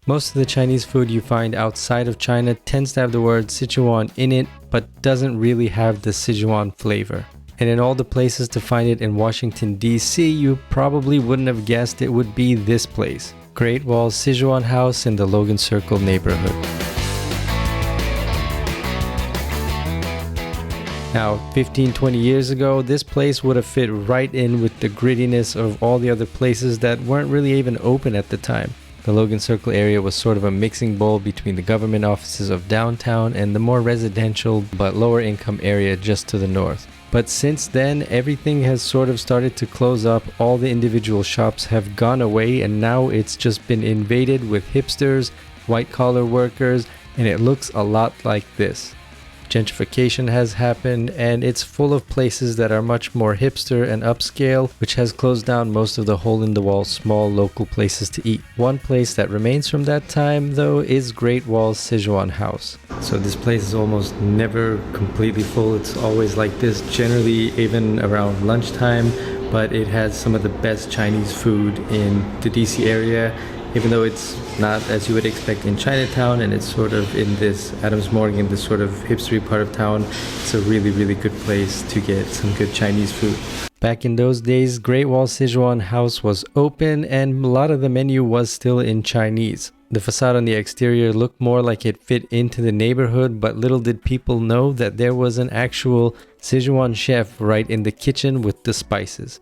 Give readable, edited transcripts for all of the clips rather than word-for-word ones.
Most of the Chinese food you find outside of China tends to have the word Sichuan in it, but doesn't really have the Sichuan flavor. And in all the places to find it in Washington, D.C., you probably wouldn't have guessed it would be this place, Great Wall Sichuan House in the Logan Circle neighborhood. Now, 15-20 years ago, this place would have fit right in with the grittiness of all the other places that weren't really even open at the time. The Logan Circle area was sort of a mixing bowl between the government offices of downtown and the more residential but lower income area just to the north. But since then, everything has sort of started to close up, all the individual shops have gone away, and now it's just been invaded with hipsters, white-collar workers, and it looks a lot like this. Gentrification has happened, and it's full of places that are much more hipster and upscale, which has closed down most of the hole-in-the-wall small local places to eat. One place that remains from that time, though, is Great Wall's Sichuan House. So this place is almost never completely full. It's always like this, generally even around lunchtime, but it has some of the best Chinese food in the DC area, even though it's not as you would expect in Chinatown, and it's sort of in this Adams Morgan, this sort of hipstery part of town. It's a really, really good place to get some good Chinese food. Back in those days, Great Wall Sichuan House was open, and a lot of the menu was still in Chinese. The facade on the exterior looked more like it fit into the neighborhood, but little did people know that there was an actual Sichuan chef right in the kitchen with the spices.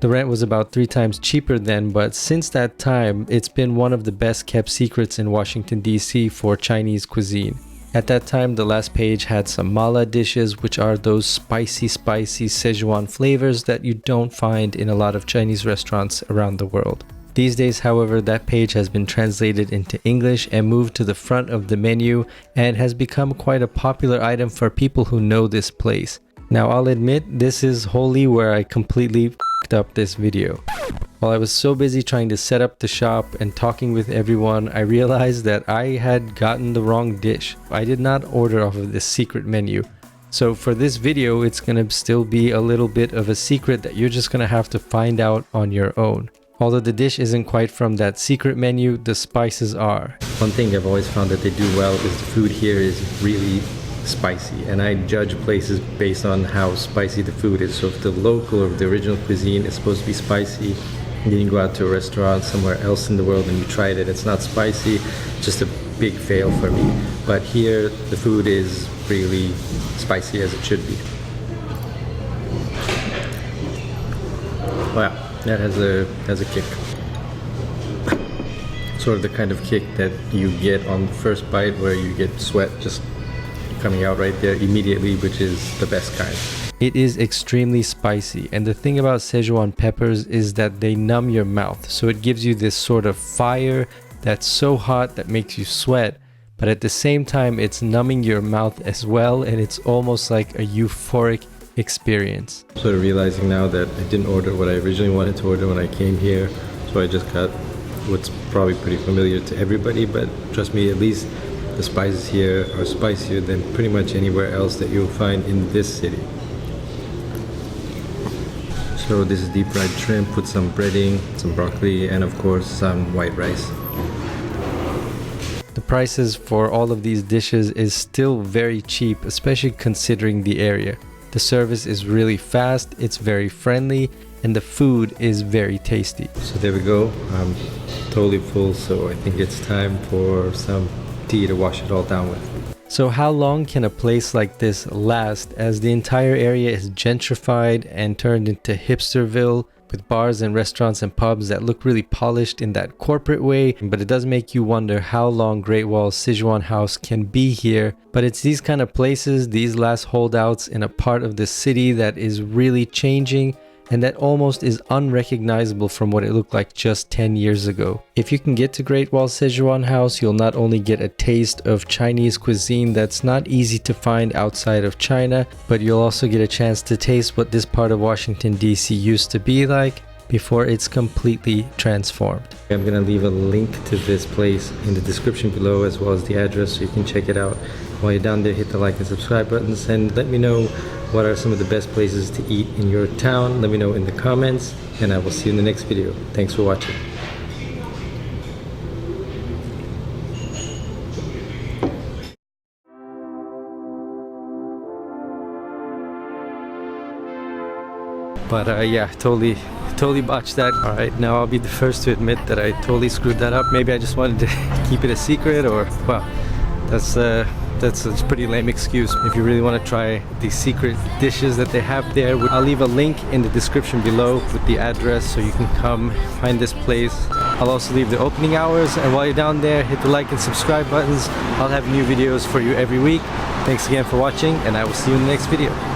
The rent was about 3 times cheaper then, but since that time, it's been one of the best kept secrets in Washington, D.C. for Chinese cuisine. At that time, the last page had some mala dishes, which are those spicy Szechuan flavors that you don't find in a lot of Chinese restaurants around the world. These days, however, that page has been translated into English and moved to the front of the menu and has become quite a popular item for people who know this place. Now, I'll admit, this is wholly where I completely f***ed up this video. While I was so busy trying to set up the shop and talking with everyone, I realized that I had gotten the wrong dish. I did not order off of this secret menu. So for this video, it's gonna still be a little bit of a secret that you're just gonna have to find out on your own. Although the dish isn't quite from that secret menu, the spices are. One thing I've always found that they do well is the food here is really spicy, and I judge places based on how spicy the food is. So if the local or the original cuisine is supposed to be spicy, and then you go out to a restaurant somewhere else in the world and you try it and it's not spicy, just a big fail for me. But here the food is really spicy as it should be. Wow, that has a kick. Sort of the kind of kick that you get on the first bite, where you get sweat just coming out right there immediately, which is the best kind. It is extremely spicy, and the thing about Szechuan peppers is that they numb your mouth, so it gives you this sort of fire that's so hot that makes you sweat, but at the same time it's numbing your mouth as well, and it's almost like a euphoric experience. Sort of realizing now that I didn't order what I originally wanted to order when I came here, so I just got what's probably pretty familiar to everybody, but trust me, at least the spices here are spicier than pretty much anywhere else that you'll find in this city. So this is deep fried shrimp with some breading, some broccoli, and of course some white rice. The prices for all of these dishes is still very cheap, especially considering the area. The service is really fast, it's very friendly, and the food is very tasty. So there we go. I'm totally full, so I think it's time for some tea to wash it all down with. So how long can a place like this last, as the entire area is gentrified and turned into hipsterville, with bars and restaurants and pubs that look really polished in that corporate way? But it does make you wonder how long Great Wall's Sichuan House can be here. But it's these kind of places, these last holdouts in a part of the city that is really changing, and that almost is unrecognizable from what it looked like just 10 years ago. If you can get to Great Wall Sichuan House, you'll not only get a taste of Chinese cuisine that's not easy to find outside of China, but you'll also get a chance to taste what this part of Washington, D.C. used to be like before it's completely transformed. I'm gonna leave a link to this place in the description below, as well as the address, so you can check it out. While you're down there, hit the like and subscribe buttons, and let me know what are some of the best places to eat in your town. Let me know in the comments, and I will see you in the next video. Thanks for watching. But yeah, totally botched that. All right, now I'll be the first to admit that I totally screwed that up. Maybe I just wanted to keep it a secret, or well, that's a pretty lame excuse. If you really want to try the secret dishes that they have there, I'll leave a link in the description below with the address so you can come find this place. I'll also leave the opening hours, and while you're down there, hit the like and subscribe buttons. I'll have new videos for you every week. Thanks again for watching, and I will see you in the next video.